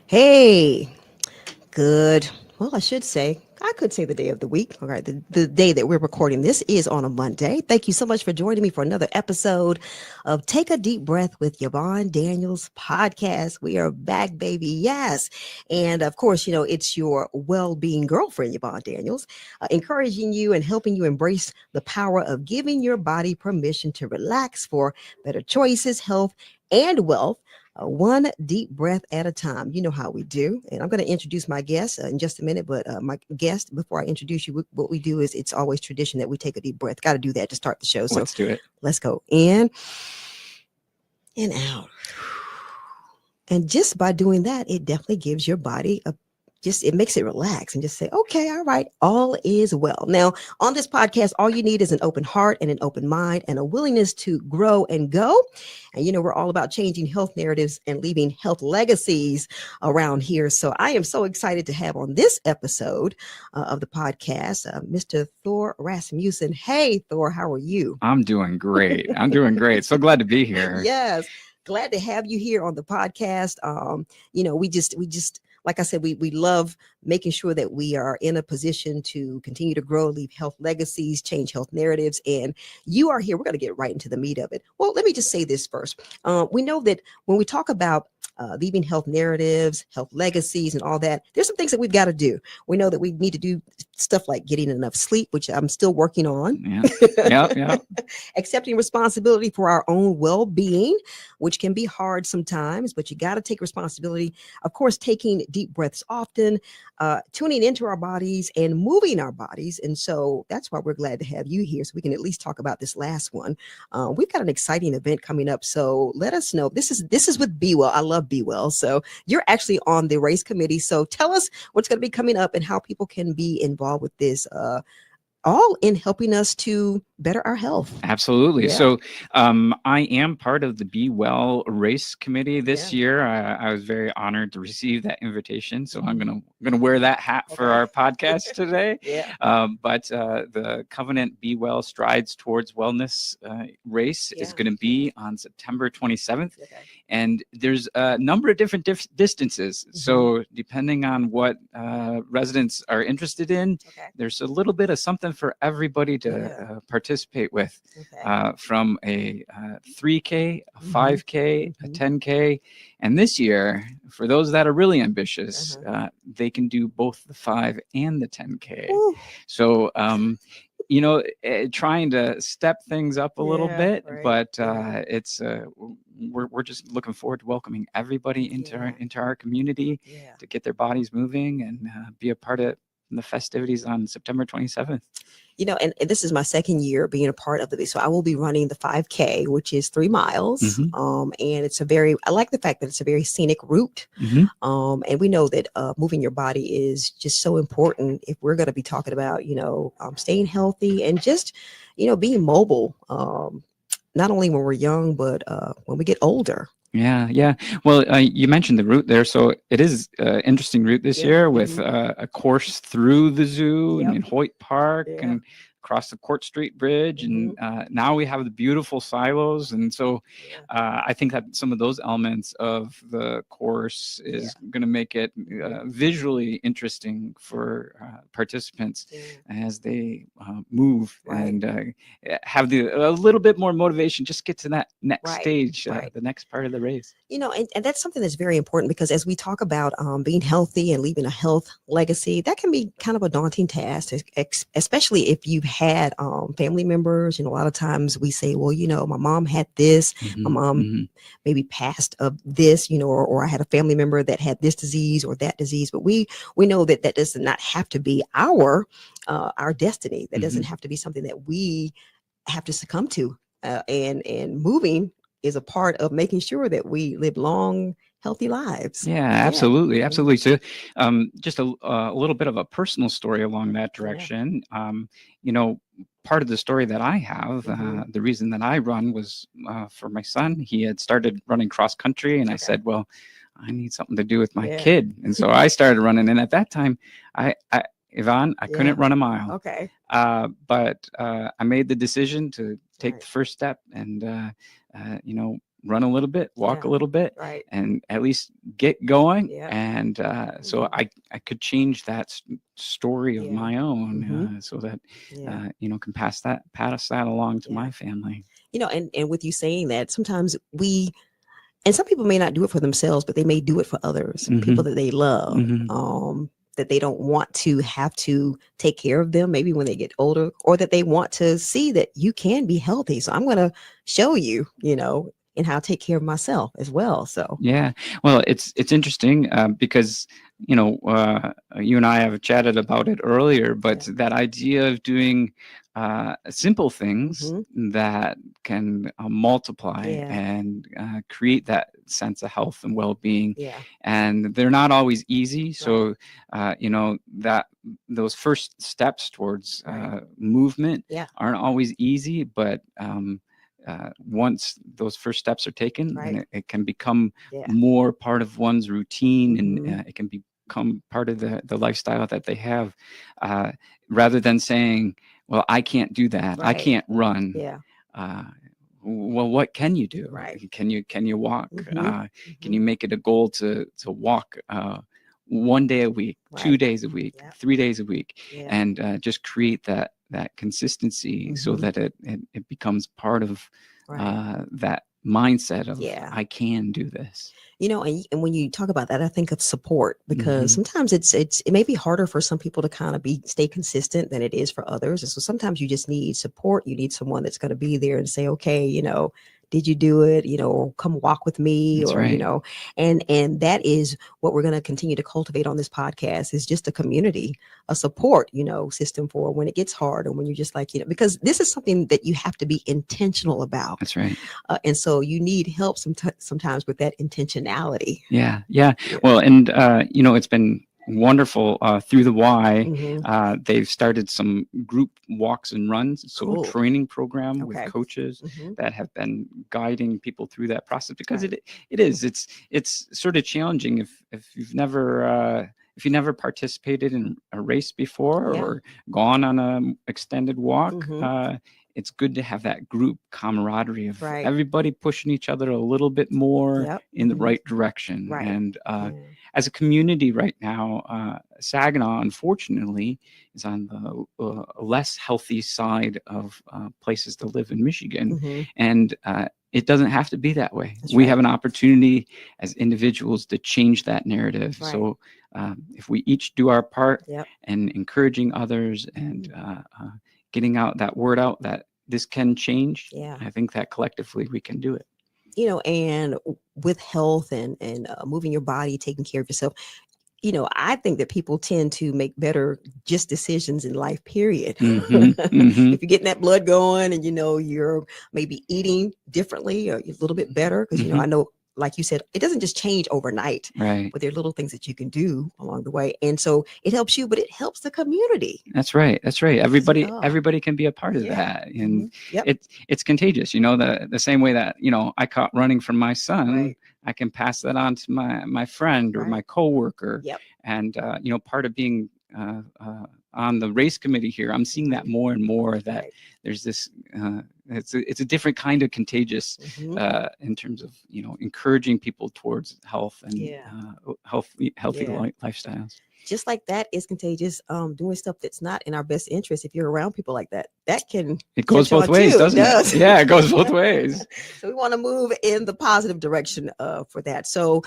Hey, good. Well, I could say the day of the week. All right, the day that we're recording this is on a Monday. Thank you so much for joining me for another episode of Take a Deep Breath with Yvonne Daniels podcast. We are back, baby. Yes. And of course, it's your well being girlfriend, Yvonne Daniels, encouraging you and helping you embrace the power of giving your body permission to relax for better choices, health, and wealth, one deep breath at a time. You know how we do. And I'm going to introduce my guest in just a minute. But my guest, before I introduce you, what we do is it's always tradition that we take a deep breath. Got to do that to start the show. So Let's do it. let's go in and out. And just by doing that, it definitely gives your body it makes it relax and just say, okay, all right, all is well. Now, on this podcast, all you need is an open heart and an open mind and a willingness to grow and go. And, we're all about changing health narratives and leaving health legacies around here. So I am so excited to have on this episode of the podcast, Mr. Thor Rasmussen. Hey, Thor, how are you? I'm doing great. I'm doing great. So glad to be here. Yes. Glad to have you here on the podcast. We just like I said, we love making sure that we are in a position to continue to grow, leave health legacies, change health narratives. And you are here. We're going to get right into the meat of it. Well, let me just say this first. We know that when we talk about leaving health narratives, health legacies, and all that, there's some things that we've got to do. We know that we need to do stuff like getting enough sleep, which I'm still working on. Yeah. Accepting responsibility for our own well-being, which can be hard sometimes, but you got to take responsibility. Of course, taking deep breaths often, tuning into our bodies and moving our bodies. And so that's why we're glad to have you here, so we can at least talk about this last one. We've got an exciting event coming up, so let us know. This is with Be Well. I love Be Well. So you're actually on the race committee. So tell us what's going to be coming up and how people can be involved with this, all in helping us to better our health. Absolutely. Yeah. So I am part of the Be Well race committee this year. I was very honored to receive that invitation. So I'm gonna wear that hat for our podcast today. But the Covenant Be Well Strides Towards Wellness race is going to be on September 27th. And there's a number of different distances. So depending on what residents are interested in, there's a little bit of something for everybody to participate with, from a 3K, a 5K, a 10K. And this year, for those that are really ambitious, they can do both the 5 and the 10K. So, trying to step things up a little bit, but it's we're just looking forward to welcoming everybody into our community to get their bodies moving and be a part of the festivities on September 27th. And this is my second year being a part of so I will be running the 5K, which is 3 miles. And I like the fact that it's a very scenic route. And we know that moving your body is just so important if we're going to be talking about, staying healthy and just, being mobile, not only when we're young, but when we get older. Yeah. Well, you mentioned the route there. So it is an interesting route this year with a course through the zoo and in Hoyt Park and across the Court Street Bridge. And now we have the beautiful silos. And so I think that some of those elements of the course is going to make it visually interesting for participants as they move and have a little bit more motivation, just get to that next stage, the next part of the race. And that's something that's very important, because as we talk about being healthy and leaving a health legacy, that can be kind of a daunting task, especially if you've had family members. A lot of times we say, well, my mom had this, my mom maybe passed of this, or I had a family member that had this disease or that disease. But we know that does not have to be our destiny. That doesn't have to be something that we have to succumb to. And moving is a part of making sure that we live long, healthy lives. Yeah, absolutely. So just a little bit of a personal story along that direction. Part of the story that I have, the reason that I run was for my son. He had started running cross country, and I said, well, I need something to do with my kid. And so I started running. And at that time, Yvonne, I couldn't run a mile. But I made the decision to take the first step and, run a little bit, walk a little bit, and at least get going. Yeah. And so I could change that story of my own, so that can pass that along to my family. And with you saying that, sometimes and some people may not do it for themselves, but they may do it for others, people that they love, that they don't want to have to take care of them maybe when they get older, or that they want to see that you can be healthy. So I'm going to show you, and how to take care of myself as well. So yeah, well, it's interesting because you and I have chatted about it earlier, but that idea of doing simple things that can multiply and create that sense of health and well-being, and they're not always easy. So that those first steps towards movement aren't always easy, but once those first steps are taken, then it can become more part of one's routine, and it can become part of the lifestyle that they have, rather than saying, well, I can't do that. I can't run. Well, what can you do? Can you walk? Can you make it a goal to walk 1 day a week, 2 days a week, 3 days a week, and just create that consistency, so that it becomes part of that mindset of I can do this. And when you talk about that, I think of support, because sometimes it may be harder for some people to kind of stay consistent than it is for others. And so sometimes you just need support. You need someone that's going to be there and say, okay, did you do it? Or come walk with me, That's or, right. And that is what we're going to continue to cultivate on this podcast, is just a community, a support, system for when it gets hard, or when you're just like, because this is something that you have to be intentional about. That's right. And so you need help sometimes with that intentionality. Yeah. Well, and it's been wonderful through the Y. They've started some group walks and runs, so a training program with coaches that have been guiding people through that process, because it's sort of challenging if you've never participated in a race before or gone on an extended walk. It's good to have that group camaraderie of everybody pushing each other a little bit more in the right direction. And as a community right now, Saginaw, unfortunately, is on the less healthy side of places to live in Michigan. And it doesn't have to be that way. We have an opportunity as individuals to change that narrative. So if we each do our part and encouraging others and getting out that word out that this can change, I think that collectively we can do it. And with health and moving your body, taking care of yourself, I think that people tend to make better just decisions in life, period. If you're getting that blood going, and you're maybe eating differently or a little bit better, because I know, like you said, it doesn't just change overnight, but there are little things that you can do along the way. And so it helps you, but it helps the community. That's right. Everybody can be a part of that. And it's contagious. The same way that, I caught running from my son, I can pass that on to my friend or my coworker. And, part of being on the race committee here, I'm seeing that more and more, that there's this, it's a different kind of contagious in terms of, encouraging people towards health and healthy lifestyles. Just like that is contagious, doing stuff that's not in our best interest. If you're around people like that, it goes both ways, doesn't it? Yeah, it goes both ways. So we want to move in the positive direction for that. So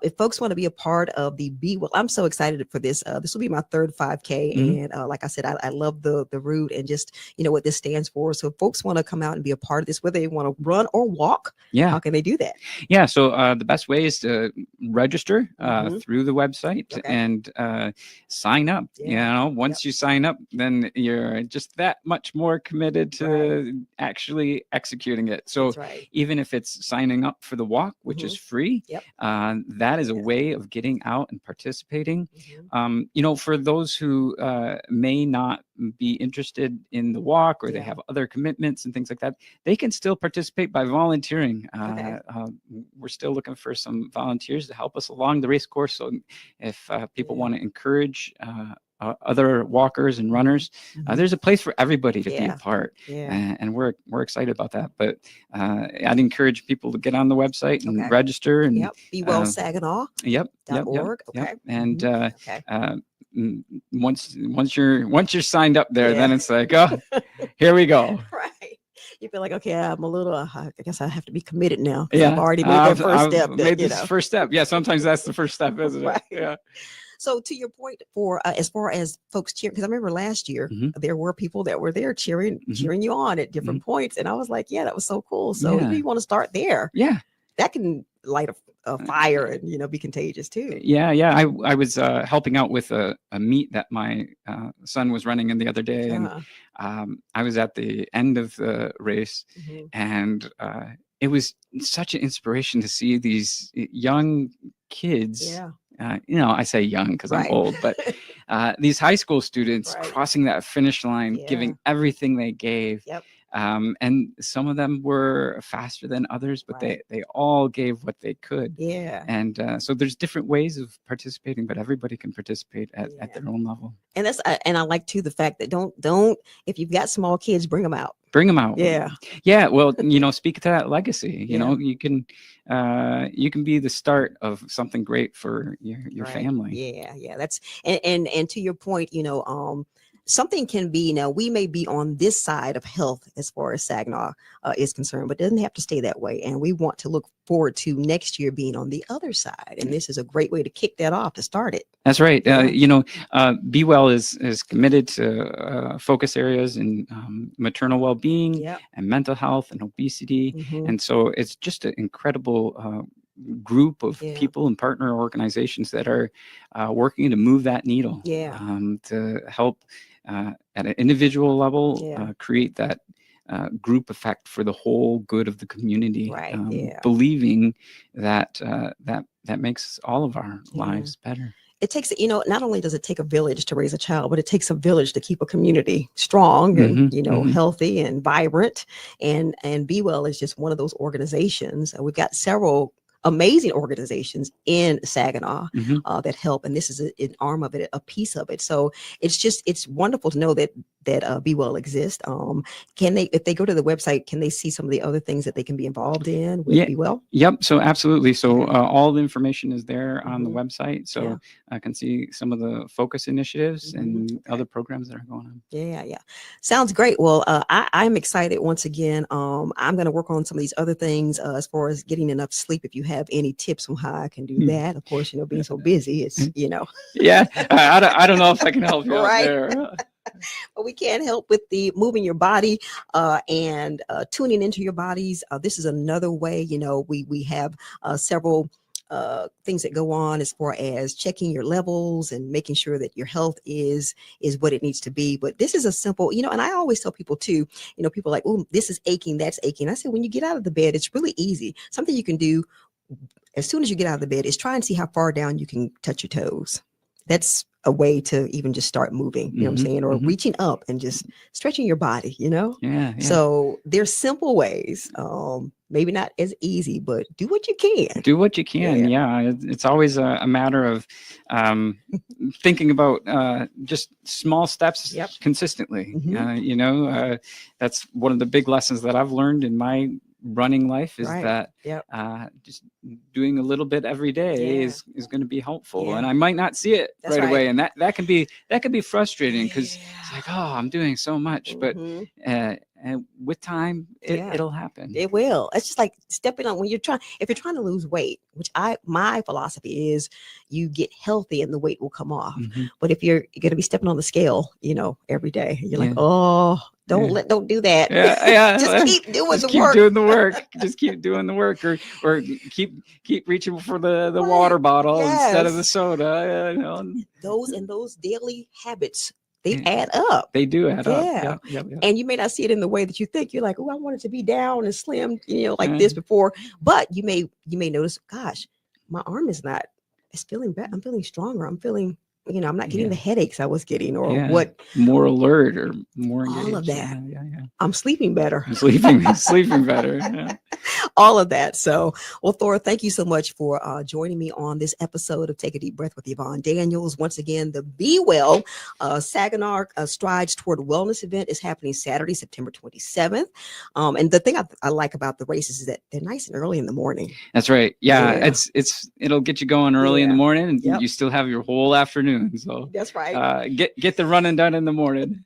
if folks want to be a part of the Be Well, I'm so excited for this. This will be my third 5K. And like I said, I love the route and just, what this stands for. So if folks want to come out and be a part of this, whether they want to run or walk, how can they do that? Yeah, so the best way is to register through the website and sign up. Once you sign up, then you're just that much more committed to actually executing it. So even if it's signing up for the walk, which is free, that is a way of getting out and participating. For those who may not be interested in the walk, or they have other commitments and things like that, they can still participate by volunteering. We're still looking for some volunteers to help us along the race course. So if people want to encourage other walkers and runners. There's a place for everybody to be a part, and we're excited about that. But I'd encourage people to get on the website and register. And BeWellSaginaw. Yep. .org. Okay. And once you're signed up there, then it's like, oh, here we go. Right. You feel like, okay, I'm a little, I guess I have to be committed now. Yeah. I've already made that first step. Made this first step. Yeah. Sometimes that's the first step, isn't it? Yeah. So to your point, for as far as folks cheering, because I remember last year there were people that were there cheering you on at different points, and I was like, yeah, that was so cool. So you want to start there. Yeah. That can light a fire and be contagious too. Yeah. I was helping out with a meet that my son was running in the other day, and I was at the end of the race, and it was such an inspiration to see these young kids. I say young because I'm old, but these high school students crossing that finish line, giving everything they gave. And some of them were faster than others, but they all gave what they could. And so there's different ways of participating, but everybody can participate at their own level. And that's and I like too the fact that don't if you've got small kids, bring them out. Bring them out. Yeah. Well, speak to that legacy. You can be the start of something great for your family. That's and to your point, something can be, now we may be on this side of health as far as Saginaw is concerned, but it doesn't have to stay that way. And we want to look forward to next year being on the other side. And this is a great way to kick that off, to start it. That's right. Be Well is committed to focus areas in maternal well-being and mental health and obesity. And so it's just an incredible group of people and partner organizations that are working to move that needle to help at an individual level create that group effect for the whole good of the community, believing that that makes all of our lives better. It takes, not only does it take a village to raise a child, but it takes a village to keep a community strong and, healthy and vibrant. And Be Well is just one of those organizations. We've got several amazing organizations in Saginaw that help, and this is an arm of it, a piece of it. So it's wonderful to know that Be Well exists. Can they, if they go to the website, can they see some of the other things that they can be involved in with Be Well? Yep. So absolutely. So all the information is there on the website. So I can see some of the focus initiatives and other programs that are going on. Yeah. Sounds great. Well, I'm excited once again. I'm going to work on some of these other things as far as getting enough sleep. If you have any tips on how I can do that, of course, being so busy, it's, Yeah. I don't know if I can help you out there. But we can help with the moving your body and tuning into your bodies. This is another way, we have several things that go on as far as checking your levels and making sure that your health is what it needs to be. But this is a simple, and I always tell people too, people are like, oh, this is aching, that's aching. I said, when you get out of the bed, it's really easy. Something you can do as soon as you get out of the bed is try and see how far down you can touch your toes. That's a way to even just start moving, you know what I'm saying? Or reaching up and just stretching your body, Yeah. So there's simple ways, maybe not as easy, but do what you can. Do what you can. Yeah. It's always a matter of thinking about just small steps consistently. That's one of the big lessons that I've learned in my running life is that just doing a little bit every day is going to be helpful, and I might not see it right away, and that can be frustrating because it's like, oh, I'm doing so much, but and with time it'll happen. It will. It's just like stepping on if you're trying to lose weight, which my philosophy is you get healthy and the weight will come off. But if you're going to be stepping on the scale every day, you're like, oh, don't do that. Just keep doing the work. Doing the work. Just keep doing the work, or keep reaching for the water bottle instead of the soda. Those daily habits, they add up. They do add up. And you may not see it in the way that you think. You're like, oh, I wanted to be down and slim, like this before. But you may notice, gosh, my arm is not. It's feeling better. I'm feeling stronger. I'm feeling I'm not getting the headaches I was getting, or what. More alert or more All engaged. of that. Yeah. I'm sleeping better. I'm sleeping better. Yeah. All of that. So, well, Thor, thank you so much for joining me on this episode of Take a Deep Breath with Yvonne Daniels. Once again, the Be Well Saginaw Strides Toward Wellness event is happening Saturday, September 27th. And the thing I like about the races is that they're nice and early in the morning. That's right. Yeah. It'll get you going early in the morning, and you still have your whole afternoon. So that's right. Get the running done in the morning.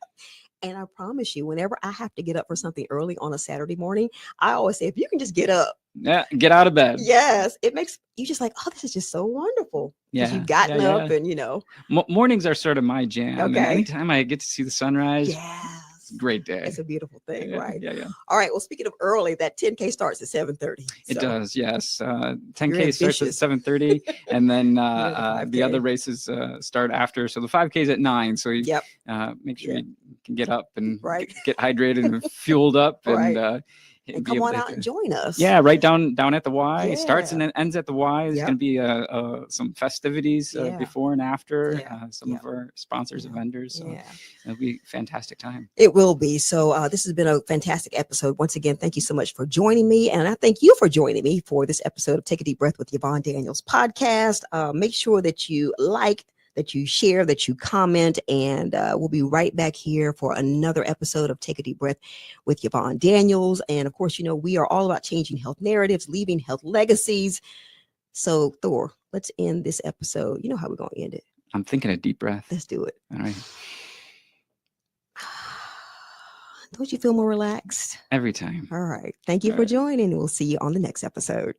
And I promise you, whenever I have to get up for something early on a Saturday morning, I always say, if you can just get up. Yeah, get out of bed. Yes. It makes you just like, oh, this is just so wonderful. Because you've gotten up and, Mornings are sort of my jam. Okay. And anytime I get to see the sunrise, yes, great day. It's a beautiful thing, right? Yeah. All right. Well, speaking of early, that 10K starts at 7:30. It does, yes. 10K starts at 7:30, and then the other races start after. So the 5K is at 9. So you make sure you can get up and get hydrated and fueled up, and come on out and join us. Yeah, right down at the Y. It starts and ends at the Y. There's going to be some festivities before and after. Some of our sponsors and vendors. So it'll be a fantastic time. It will be. So this has been a fantastic episode. Once again, thank you so much for joining me. And I thank you for joining me for this episode of Take a Deep Breath with Yvonne Daniels podcast. Make sure that you that you share, that you comment, and we'll be right back here for another episode of Take a Deep Breath with Yvonne Daniels. And of course, we are all about changing health narratives, leaving health legacies. So Thor, let's end this episode. You know how we're going to end it. I'm thinking a deep breath. Let's do it. All right. Don't you feel more relaxed? Every time. All right. Thank you for joining. We'll see you on the next episode.